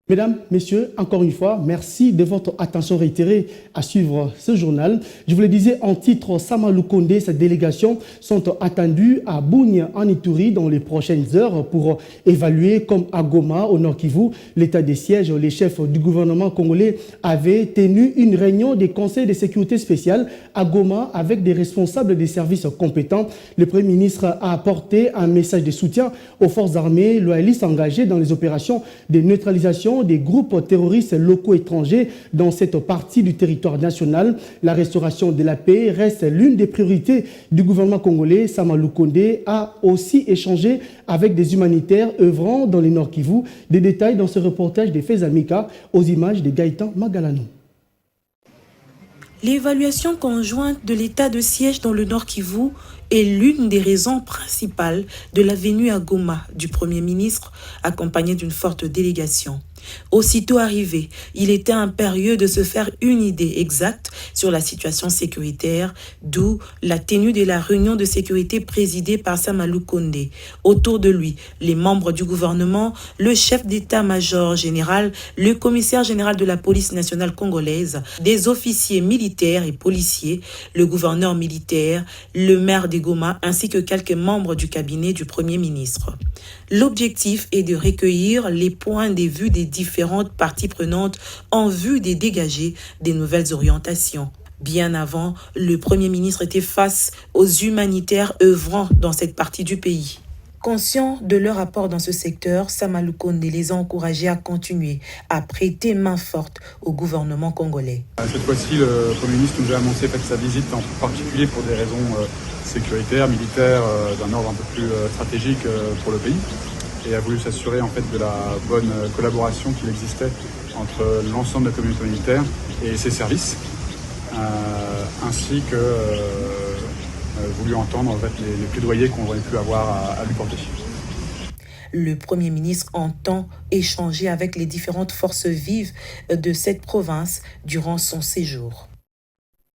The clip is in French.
Mesdames, Messieurs, encore une fois, merci de votre attention réitérée à suivre ce journal. Je vous le disais en titre, Sama Lukonde et sa délégation sont attendus à Bougne, en Ituri, dans les prochaines heures pour évaluer, comme à Goma, au Nord Kivu, l'état des sièges. Les chefs du gouvernement congolais avaient tenu une réunion des conseils de sécurité spéciale à Goma avec des responsables des services compétents. Le Premier ministre a apporté un message de soutien aux forces armées loyalistes engagées dans les opérations de neutralisation des groupes terroristes locaux étrangers dans cette partie du territoire national. La restauration de la paix reste l'une des priorités du gouvernement congolais. Sama Lukonde a aussi échangé avec des humanitaires œuvrant dans le Nord Kivu. Des détails dans ce reportage de Fezamika aux images de Gaëtan Magalano. L'évaluation conjointe de l'état de siège dans le Nord Kivu est l'une des raisons principales de la venue à Goma du Premier ministre, accompagné d'une forte délégation. Aussitôt arrivé, il était impérieux de se faire une idée exacte sur la situation sécuritaire, d'où la tenue de la réunion de sécurité présidée par Sama Lukonde. Autour de lui, les membres du gouvernement, le chef d'état-major général, le commissaire général de la police nationale congolaise, des officiers militaires et policiers, le gouverneur militaire, le maire de Goma, ainsi que quelques membres du cabinet du Premier ministre. L'objectif est de recueillir les points de vue des différentes parties prenantes en vue de dégager des nouvelles orientations. Bien avant, le Premier ministre était face aux humanitaires œuvrant dans cette partie du pays. Conscient de leur apport dans ce secteur, Sama Lukonde les a encouragés à continuer à prêter main forte au gouvernement congolais. Cette fois-ci, le Premier ministre nous a annoncé sa visite en particulier pour des raisons sécuritaires, militaires, d'un ordre un peu plus stratégique pour le pays, et a voulu s'assurer en fait de la bonne collaboration qu'il existait entre l'ensemble de la communauté humanitaire et ses services, ainsi que voulu entendre en fait, les plaidoyers qu'on aurait pu avoir à lui porter. Le Premier ministre entend échanger avec les différentes forces vives de cette province durant son séjour.